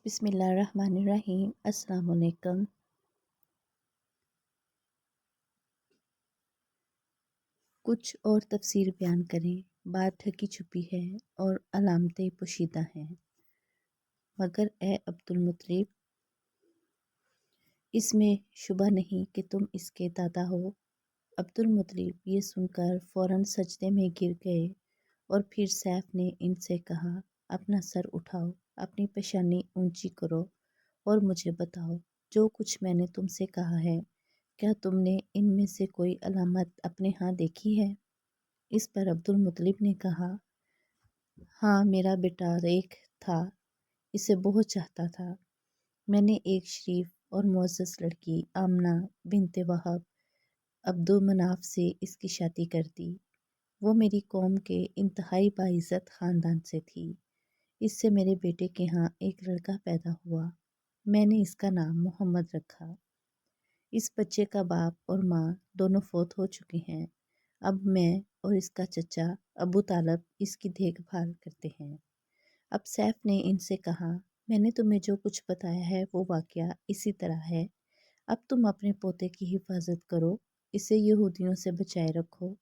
बिस्मिल्लाहिर्रहमानिर्रहीम। अस्सलाम वालेकुम। कुछ और तफसीर बयान करें। बात ढकी छुपी है और अलामतें पोशीदा हैं, मगर ए अब्दुल मुत्तलिब, इसमें शुबा नहीं कि तुम इसके दादा हो। अब्दुल मुत्तलिब ये सुनकर फ़ौरन सजदे में गिर गए और फिर सैफ ने इनसे कहा, अपना सर उठाओ, अपनी पेशानी ऊंची करो और मुझे बताओ, जो कुछ मैंने तुमसे कहा है, क्या तुमने इनमें से कोई अलामत अपने यहाँ देखी है? इस पर अब्दुल मुत्तलिब ने कहा, हाँ, मेरा बेटा रेख था, इसे बहुत चाहता था। मैंने एक शरीफ और मुअज़्ज़ज़ लड़की आमना बिनते वहब अब्दुल मनाफ से इसकी शादी कर दी। वो मेरी कौम के इंतहाई बाइज़्ज़त ख़ानदान से थी। इससे मेरे बेटे के यहाँ एक लड़का पैदा हुआ। मैंने इसका नाम मोहम्मद रखा। इस बच्चे का बाप और माँ दोनों फौत हो चुके हैं। अब मैं और इसका चचा अबू तालब इसकी देखभाल करते हैं। अब सैफ ने इनसे कहा, मैंने तुम्हें जो कुछ बताया है वो वाक़या इसी तरह है। अब तुम अपने पोते की हिफाजत करो, इसे यहूदियों से बचाए रखो,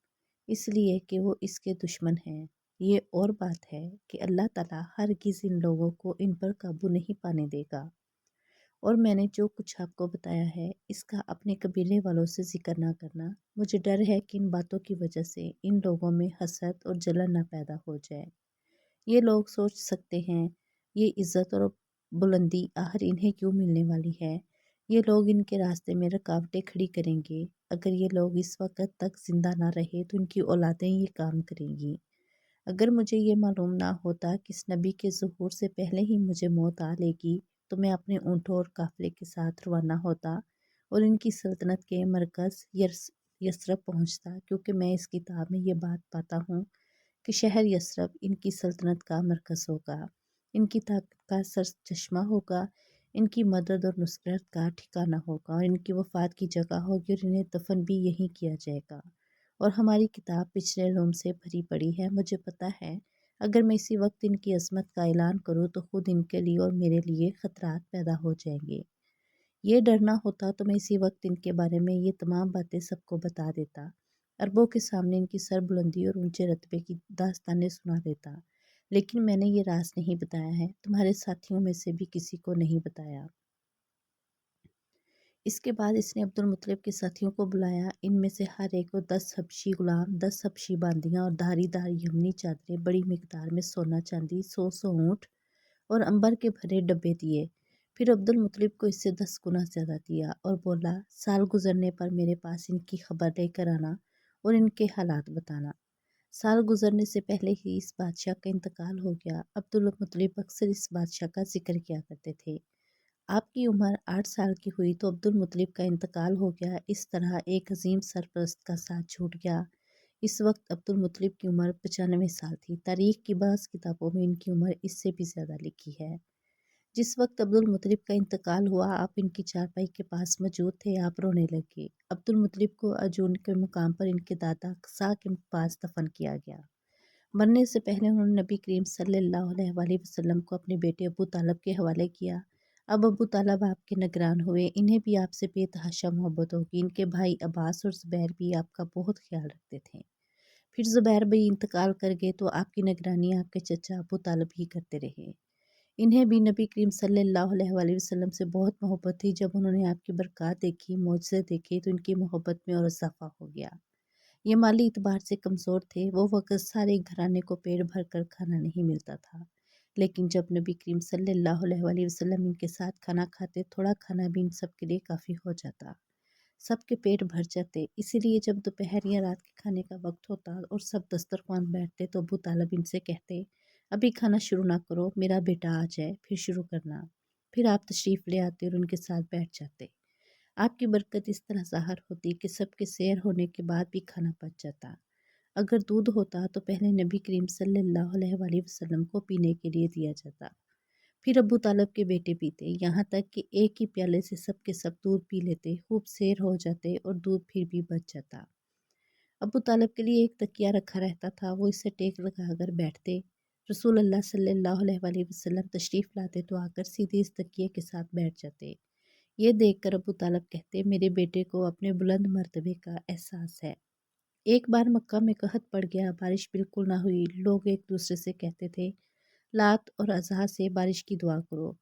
इसलिए कि वो इसके दुश्मन हैं। ये और बात है कि अल्लाह ताला हरगिज़ इन लोगों को इन पर काबू नहीं पाने देगा। और मैंने जो कुछ आपको बताया है, इसका अपने कबीले वालों से ज़िक्र ना करना। मुझे डर है कि इन बातों की वजह से इन लोगों में हसद और जलन ना पैदा हो जाए। ये लोग सोच सकते हैं, ये इज़्ज़त और बुलंदी आखिर इन्हें क्यों मिलने वाली है। ये लोग इनके रास्ते में रुकावटें खड़ी करेंगे। अगर ये लोग इस वक्त तक ज़िंदा ना रहे तो इनकी औलादें ये काम करेंगी। अगर मुझे ये मालूम ना होता कि इस नबी के ज़ुहूर से पहले ही मुझे मौत आ लेगी, तो मैं अपने ऊँटों और काफ़िले के साथ रवाना होता और इनकी सल्तनत के मरकज़ यसरब पहुँचता, क्योंकि मैं इस किताब में ये बात पाता हूँ कि शहर यसरब इनकी सल्तनत का मरकज़ होगा, इनकी ताकत का सरचश्मा होगा, इनकी मदद और नुसरत का ठिकाना होगा और इनकी वफ़ात की जगह होगी और इन्हें दफन भी यहीं किया जाएगा। और हमारी किताब पिछले इल्म से भरी पड़ी है। मुझे पता है, अगर मैं इसी वक्त इनकी अज़मत का ऐलान करूँ तो ख़ुद इनके लिए और मेरे लिए ख़तरात पैदा हो जाएंगे। ये डरना होता तो मैं इसी वक्त इनके बारे में ये तमाम बातें सबको बता देता, अरबों के सामने इनकी सरबुलंदी और ऊंचे रतबे की दास्तानें सुना देता। लेकिन मैंने ये राज नहीं बताया है, तुम्हारे साथियों में से भी किसी को नहीं बताया। इसके बाद इसने अब्दुल मुत्तलिब के साथियों को बुलाया। इनमें से हर एक को 10 हबशी गुलाम, 10 हबशी बांदियाँ और धारीदार यमनी चादरें, बड़ी मिकदार में सोना चांदी, 100 ऊँट और अंबर के भरे डब्बे दिए। फिर अब्दुल मुत्तलिब को इससे 10 गुना ज़्यादा दिया और बोला, साल गुजरने पर मेरे पास इनकी खबर लेकर आना और इनके हालात बताना। साल गुजरने से पहले ही इस बादशाह का इंतकाल हो गया। अब्दुल मुत्तलिब अक्सर इस बादशाह का जिक्र किया करते थे। आपकी उम्र 8 साल की हुई तो अब्दुल मुत्तलिब का इंतकाल हो गया। इस तरह एक अजीम सरपरस्त का साथ छूट गया। इस वक्त अब्दुल मुत्तलिब की उम्र 95 साल थी। तारीख की बाज़ किताबों में इनकी उम्र इससे भी ज़्यादा लिखी है। जिस वक्त अब्दुल मुत्तलिब का इंतकाल हुआ, आप इनकी चारपाई के पास मौजूद थे। आप रोने लगे। अब्दुल मुत्तलिब को अजून के मुकाम पर इनके दादा कसा के पास दफन किया गया। मरने से पहले उन्होंने नबी करीम सल्लल्लाहु अलैहि वसल्लम को अपने बेटे अबू तालब के हवाले किया। अब अबू तालब आपके निगरान हुए। इन्हें भी आपसे बेतहाशा मोहब्बत होगी। इनके भाई अब्बास और ज़ुबैर भी आपका बहुत ख्याल रखते थे। फिर ज़ुबैर भी इंतकाल कर गए तो आपकी निगरानी आपके चचा अबू तालब ही करते रहे। इन्हें भी नबी करीम सल्लल्लाहु अलैहि वसल्लम से बहुत मोहब्बत थी। जब उन्होंने आपकी बरक़ात देखी, मौजज़े देखे, तो इनकी मोहब्बत में और इज़ाफ़ा हो गया। ये माली एतबार से कमज़ोर थे। वो वक़्त सारे घराने को पेट भर कर खाना नहीं मिलता था। लेकिन जब नबी करीम सल्लल्लाहु अलैहि वसल्लम इनके साथ खाना खाते, थोड़ा खाना भी इन सब के लिए काफ़ी हो जाता। सबके पेट भर जाते। इसीलिए जब दोपहर या रात के खाने का वक्त होता और सब दस्तरख्वान बैठते तो अबू तालब इनसे कहते, अभी खाना शुरू ना करो, मेरा बेटा आ जाए फिर शुरू करना। फिर आप तशरीफ़ ले आते और उनके साथ बैठ जाते। आपकी बरकत इस तरह ज़ाहिर होती कि सबके सैर होने के बाद भी खाना पच जाता। अगर दूध होता तो पहले नबी करीम सल्लल्लाहु अलैहि वसल्लम को पीने के लिए दिया जाता। फिर अबू तालब के बेटे पीते, यहाँ तक कि एक ही प्याले से सब के सब दूध पी लेते, खूब सैर हो जाते और दूध फिर भी बच जाता। अबू तालब के लिए एक तकिया रखा रहता था। वो इससे टेक लगाकर बैठते। رسول اللہ صلی اللہ علیہ وسلم تشریف لاتے تو آ کر سیدھے اس تکیے کے ساتھ بیٹھ جاتے۔ یہ دیکھ کر ابو طالب کہتے میرے بیٹے کو اپنے بلند مرتبے کا احساس ہے۔ ایک بار مکہ میں قحط پڑ گیا، بارش بالکل نہ ہوئی، لوگ ایک دوسرے سے کہتے تھے لات اور عزا سے بارش کی دعا کرو،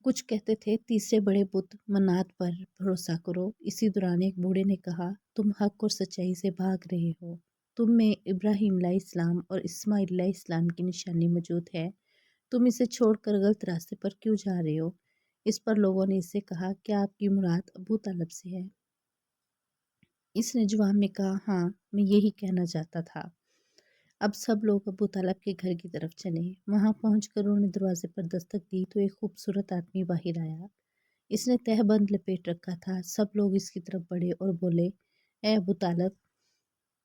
کچھ کہتے تھے تیسرے بڑے بت منات پر بھروسہ کرو۔ اسی دوران ایک بوڑھے نے کہا تم حق اور سچائی سے بھاگ رہے ہو، تم میں ابراہیم علیہ السلام اور اسماعیل علیہ السلام کی نشانی موجود ہے، تم اسے چھوڑ کر غلط راستے پر کیوں جا رہے ہو؟ اس پر لوگوں نے اس سے کہا کیا آپ کی مراد ابو طالب سے ہے؟ اس نے جواب میں کہا ہاں، میں یہی کہنا چاہتا تھا۔ اب سب لوگ ابو طالب کے گھر کی طرف چلے۔ وہاں پہنچ کر انہوں نے دروازے پر دستک دی تو ایک خوبصورت آدمی باہر آیا۔ اس نے تہہ بند لپیٹ رکھا تھا۔ سب لوگ اس کی طرف بڑھے اور بولے اے ابو طالب،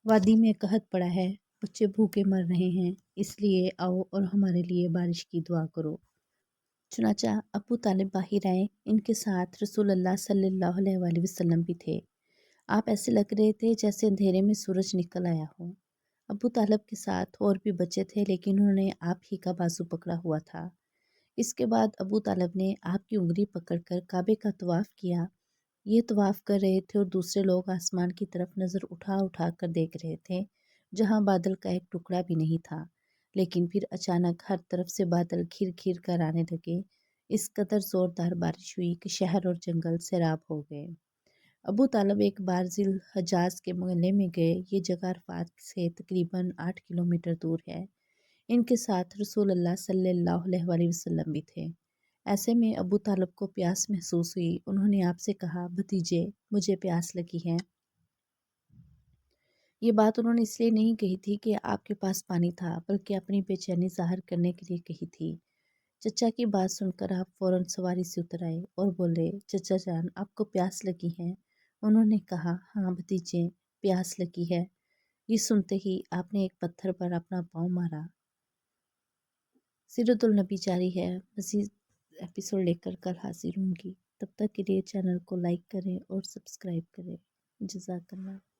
وادی میں قحط پڑا ہے، بچے بھوکے مر رہے ہیں، اس لیے آؤ اور ہمارے لیے بارش کی دعا کرو۔ چنانچہ ابو طالب باہر آئے، ان کے ساتھ رسول اللہ صلی اللہ علیہ وسلم بھی تھے۔ آپ ایسے لگ رہے تھے جیسے اندھیرے میں سورج نکل آیا ہو۔ ابو طالب کے ساتھ اور بھی بچے تھے لیکن انہوں نے آپ ہی کا بازو پکڑا ہوا تھا۔ اس کے بعد ابو طالب نے آپ کی انگلی پکڑ کر کعبے کا طواف کیا۔ یہ طواف کر رہے تھے اور دوسرے لوگ آسمان کی طرف نظر اٹھا اٹھا کر دیکھ رہے تھے جہاں بادل کا ایک ٹکڑا بھی نہیں تھا، لیکن پھر اچانک ہر طرف سے بادل گھر گھر کر آنے لگے۔ اس قدر زوردار بارش ہوئی کہ شہر اور جنگل سیراب ہو گئے۔ ابو طالب ایک بار ذی الحجاز کے محلے میں گئے۔ یہ جگہ عرفات سے تقریباً 8 کلومیٹر دور ہے۔ ان کے ساتھ رسول اللہ صلی اللہ علیہ وسلم بھی تھے۔ ایسے میں ابو طالب کو پیاس محسوس ہوئی۔ انہوں نے آپ سے کہا بھتیجے، مجھے پیاس لگی ہے۔ یہ بات انہوں نے اس لیے نہیں کہی تھی کہ آپ کے پاس پانی تھا، بلکہ اپنی بے چینی ظاہر کرنے کے لیے کہی تھی۔ چچا کی بات سن کر آپ فوراً سواری سے اتر آئے اور بولے چچا جان، آپ کو پیاس لگی ہے؟ انہوں نے کہا ہاں بھتیجے، پیاس لگی ہے۔ یہ سنتے ہی آپ نے ایک پتھر پر اپنا پاؤں مارا۔ سیرت النبی جاری ہے، مزید ایپیسوڈ لے کر کل حاضر ہوں گی۔ تب تک کے لیے چینل کو لائک کریں اور سبسکرائب کریں۔ جزاک اللہ۔